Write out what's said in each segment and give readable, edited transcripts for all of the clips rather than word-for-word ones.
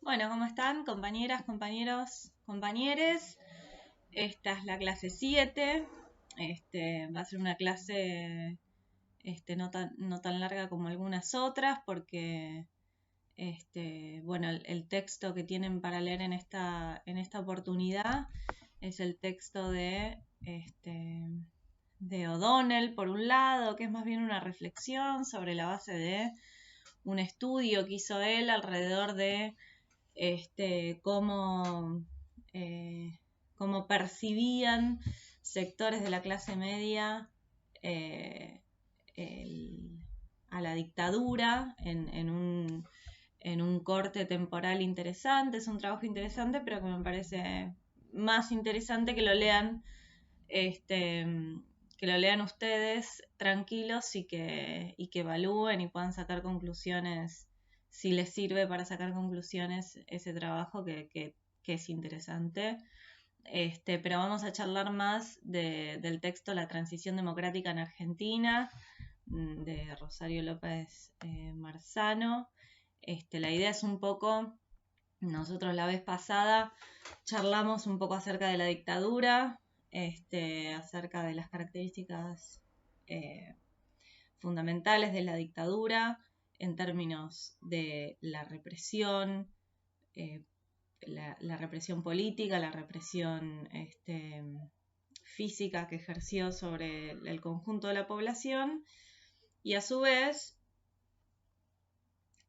Bueno, ¿cómo están, compañeras, compañeros, compañeres? Esta es la clase 7. Va a ser una clase no tan larga como algunas otras porque bueno, el texto que tienen para leer en esta oportunidad es el texto de O'Donnell, por un lado, que es más bien una reflexión sobre la base de un estudio que hizo él alrededor de cómo, eh, cómo percibían sectores de la clase media eh, el- a la dictadura en un corte temporal interesante. Es un trabajo interesante, pero que me parece más interesante este, que lo lean ustedes tranquilos y que evalúen y puedan sacar conclusiones, si les sirve para sacar conclusiones ese trabajo que es interesante. Pero vamos a charlar más del texto La transición democrática en Argentina, de Rosario López Marzano. La idea es un poco, nosotros la vez pasada charlamos un poco acerca de la dictadura, acerca de las características eh, fundamentales de la dictadura en términos de la represión, eh, la represión política, la represión física que ejerció sobre el conjunto de la población, y a su vez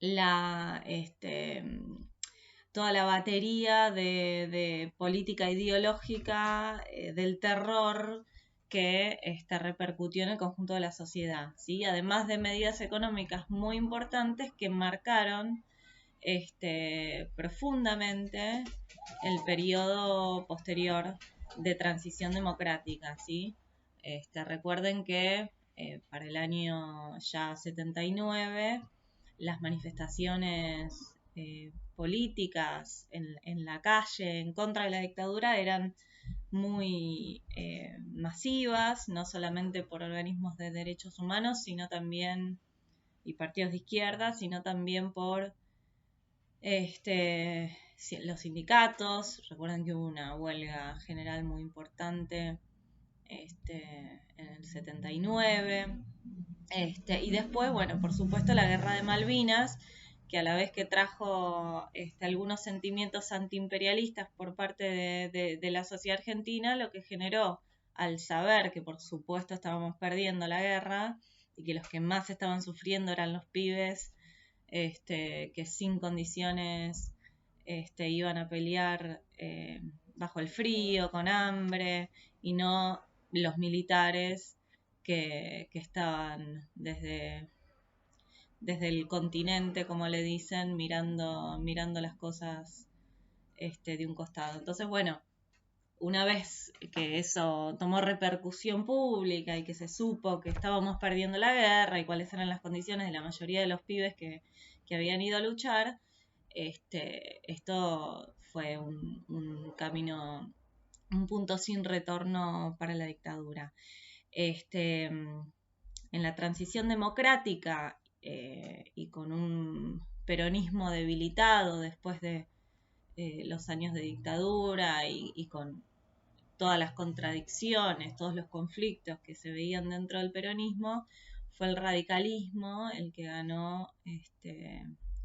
la, toda la batería de política ideológica del terror que repercutió en el conjunto de la sociedad, ¿sí? Además de medidas económicas muy importantes que marcaron profundamente el periodo posterior de transición democrática, ¿sí? Recuerden que para el año ya 79 las manifestaciones políticas en la calle en contra de la dictadura eran muy masivas, no solamente por organismos de derechos humanos, sino también, y partidos de izquierda, sino también por los sindicatos. Recuerden que hubo una huelga general muy importante en el 79. Y después, bueno, por supuesto la guerra de Malvinas, que a la vez que trajo algunos sentimientos antiimperialistas por parte de la sociedad argentina, lo que generó, al saber que por supuesto estábamos perdiendo la guerra y que los que más estaban sufriendo eran los pibes, que sin condiciones iban a pelear bajo el frío, con hambre, y no los militares que estaban desde el continente, como le dicen, mirando las cosas de un costado. Entonces, bueno, una vez que eso tomó repercusión pública y que se supo que estábamos perdiendo la guerra y cuáles eran las condiciones de la mayoría de los pibes que habían ido a luchar, esto fue un camino, un punto sin retorno para la dictadura. En la transición democrática y con un peronismo debilitado después de los años de dictadura y con todas las contradicciones, todos los conflictos que se veían dentro del peronismo, fue el radicalismo el que ganó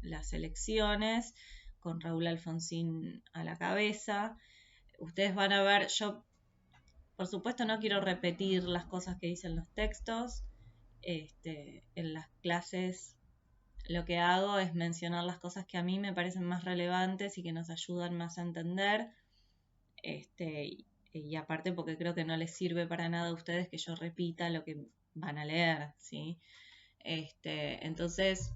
las elecciones, con Raúl Alfonsín a la cabeza. Ustedes van a ver, yo por supuesto no quiero repetir las cosas que dicen los textos. En las clases lo que hago es mencionar las cosas que a mí me parecen más relevantes y que nos ayudan más a entender. Y aparte porque creo que no les sirve para nada a ustedes que yo repita lo que van a leer, ¿sí? Entonces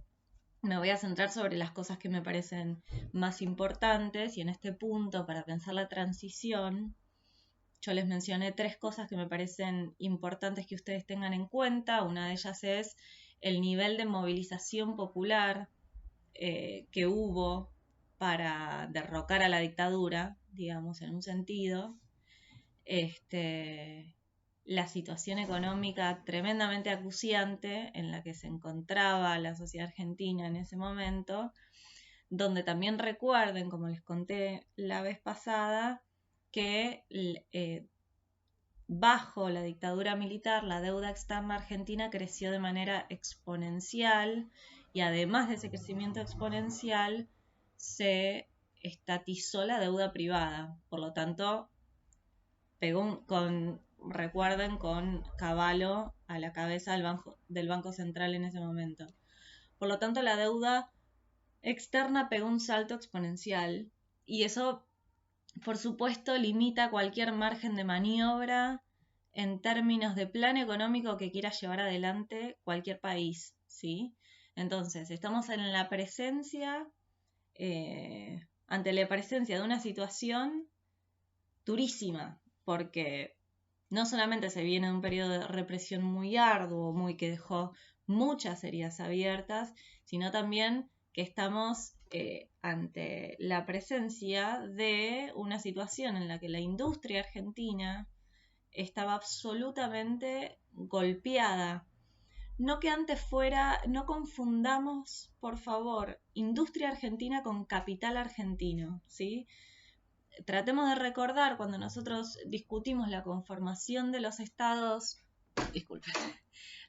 me voy a centrar sobre las cosas que me parecen más importantes, y en este punto, para pensar la transición, yo les mencioné tres cosas que me parecen importantes que ustedes tengan en cuenta. Una de ellas es el nivel de movilización popular que hubo para derrocar a la dictadura, digamos, en un sentido. La situación económica tremendamente acuciante en la que se encontraba la sociedad argentina en ese momento, donde también recuerden, como les conté la vez pasada, que bajo la dictadura militar la deuda externa argentina creció de manera exponencial y además de ese crecimiento exponencial se estatizó la deuda privada. Por lo tanto, recuerden, con Cavallo a la cabeza del Banco Central en ese momento. Por lo tanto, la deuda externa pegó un salto exponencial y eso, por supuesto, limita cualquier margen de maniobra en términos de plan económico que quiera llevar adelante cualquier país, ¿sí? Entonces, estamos ante la presencia de una situación durísima, porque no solamente se viene de un periodo de represión muy arduo, que dejó muchas heridas abiertas, sino también que estamos ante la presencia de una situación en la que la industria argentina estaba absolutamente golpeada. No que antes fuera, no confundamos, por favor, industria argentina con capital argentino, ¿sí? Tratemos de recordar cuando nosotros discutimos la conformación de los estados, disculpen,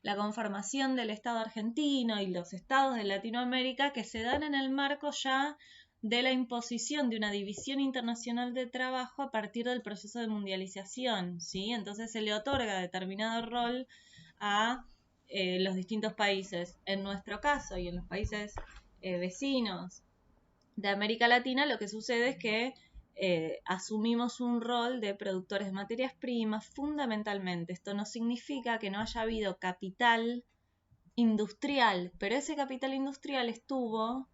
la conformación del Estado argentino y los estados de Latinoamérica, que se dan en el marco ya de la imposición de una división internacional de trabajo a partir del proceso de mundialización, ¿sí? Entonces se le otorga determinado rol a los distintos países. En nuestro caso y en los países vecinos de América Latina, lo que sucede es que asumimos un rol de productores de materias primas fundamentalmente. Esto no significa que no haya habido capital industrial, pero ese capital industrial estuvo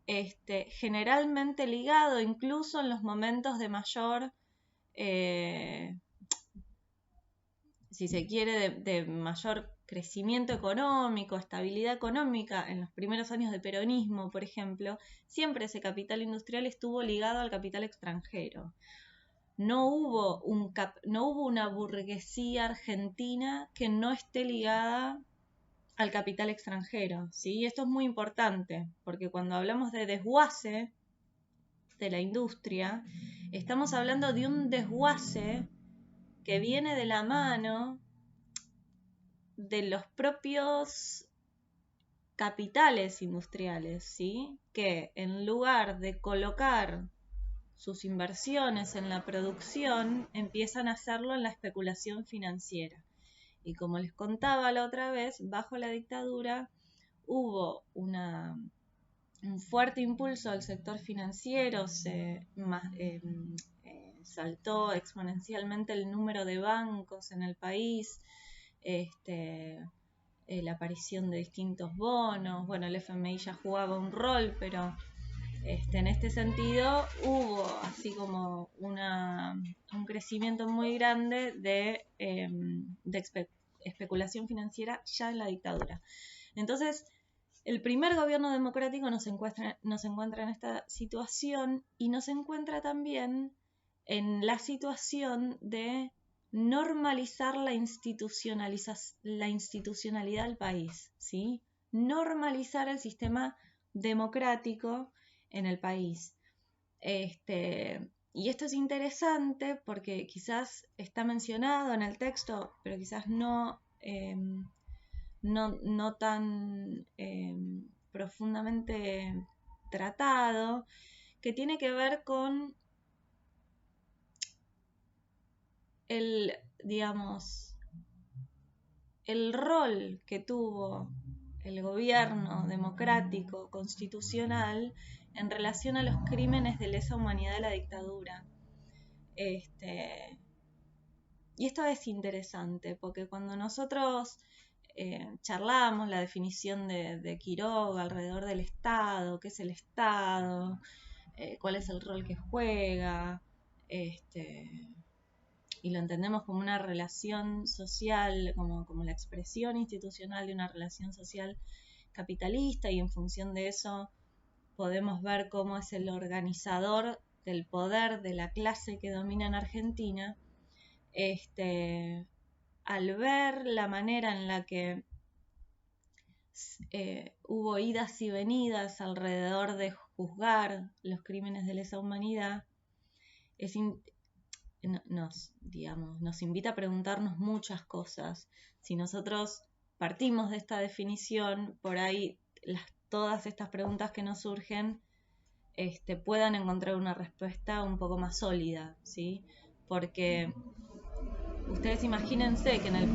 generalmente ligado, incluso en los momentos de mayor, si se quiere, de mayor crecimiento económico, estabilidad económica, en los primeros años de peronismo, por ejemplo, siempre ese capital industrial estuvo ligado al capital extranjero. No hubo una burguesía argentina que no esté ligada al capital extranjero, ¿sí? Esto es muy importante, porque cuando hablamos de desguace de la industria, estamos hablando de un desguace que viene de la mano de los propios capitales industriales, ¿sí? Que en lugar de colocar sus inversiones en la producción, empiezan a hacerlo en la especulación financiera. Y como les contaba la otra vez, bajo la dictadura hubo un fuerte impulso al sector financiero, saltó exponencialmente el número de bancos en el país, la aparición de distintos bonos, bueno, el FMI ya jugaba un rol, pero en este sentido hubo así como un crecimiento muy grande de especulación financiera ya en la dictadura. Entonces, el primer gobierno democrático nos encuentra en esta situación y nos encuentra también en la situación de normalizar la institucionalidad del país, ¿sí? Normalizar el sistema democrático en el país. Y esto es interesante porque quizás está mencionado en el texto, pero quizás no tan profundamente tratado, que tiene que ver con el rol que tuvo el gobierno democrático constitucional en relación a los crímenes de lesa humanidad de la dictadura. Y esto es interesante porque cuando nosotros charlamos la definición de Quiroga alrededor del Estado, qué es el Estado, cuál es el rol que juega, y lo entendemos como una relación social, como la expresión institucional de una relación social capitalista, y en función de eso podemos ver cómo es el organizador del poder de la clase que domina en Argentina. Al ver la manera en la que hubo idas y venidas alrededor juzgar los crímenes de lesa humanidad, nos invita a preguntarnos muchas cosas. Si nosotros partimos de esta definición, por ahí todas estas preguntas que nos surgen puedan encontrar una respuesta un poco más sólida, ¿sí? Porque ustedes imagínense que en el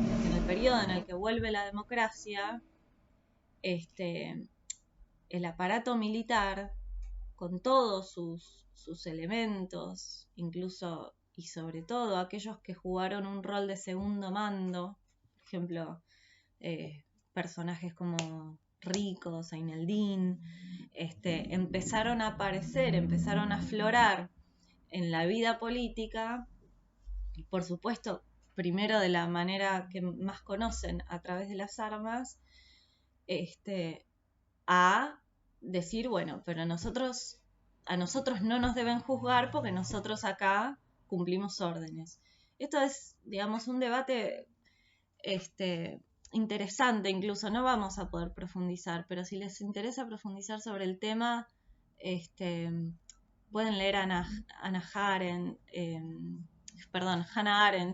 periodo en el que vuelve la democracia, el aparato militar, con todos sus elementos, incluso y sobre todo aquellos que jugaron un rol de segundo mando, por ejemplo, personajes como Rico, Zaineldin, empezaron a aparecer, empezaron a aflorar en la vida política, por supuesto, primero de la manera que más conocen, a través de las armas, a decir, bueno, pero a nosotros no nos deben juzgar porque nosotros acá cumplimos órdenes. Esto es, digamos, un debate interesante, incluso no vamos a poder profundizar, pero si les interesa profundizar sobre el tema, pueden leer a Hannah Arendt,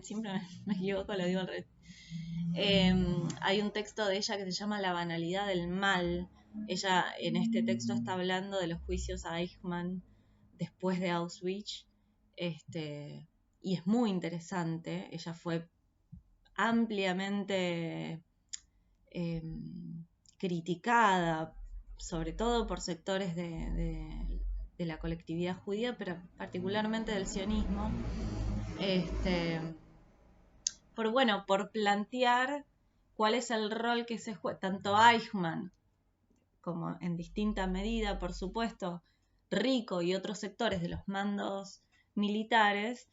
siempre me equivoco, lo digo al revés. Hay un texto de ella que se llama La banalidad del mal. Ella en este texto está hablando de los juicios a Eichmann después de Auschwitz, y es muy interesante. Ella fue ampliamente criticada, sobre todo por sectores de la colectividad judía, pero particularmente del sionismo, por plantear cuál es el rol que se juega, tanto Eichmann como en distinta medida, por supuesto, Rico y otros sectores de los mandos militares.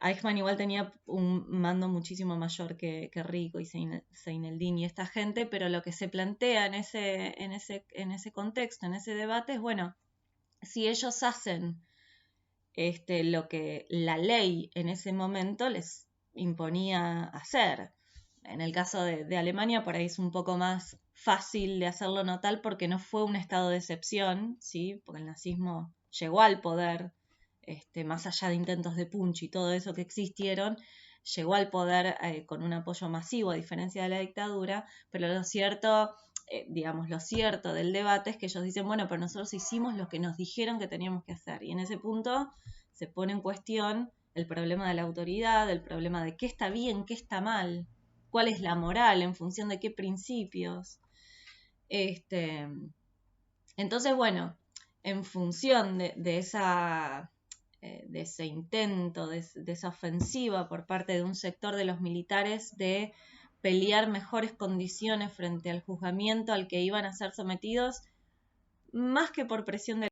Eichmann igual tenía un mando muchísimo mayor que Rico y Zaineldin y esta gente, pero lo que se plantea en ese contexto, en ese debate, es, bueno, si ellos hacen lo que la ley en ese momento les imponía hacer. En el caso de Alemania, por ahí es un poco más fácil de hacerlo notar porque no fue un estado de excepción, ¿sí? Porque el nazismo llegó al poder, más allá de intentos de punch y todo eso que existieron, llegó al poder con un apoyo masivo, a diferencia de la dictadura, pero lo cierto del debate es que ellos dicen, bueno, pero nosotros hicimos lo que nos dijeron que teníamos que hacer, y en ese punto se pone en cuestión el problema de la autoridad, el problema de qué está bien, qué está mal, cuál es la moral, en función de qué principios. Entonces, bueno, en función de ese intento, de esa ofensiva por parte de un sector de los militares de pelear mejores condiciones frente al juzgamiento al que iban a ser sometidos, más que por presión de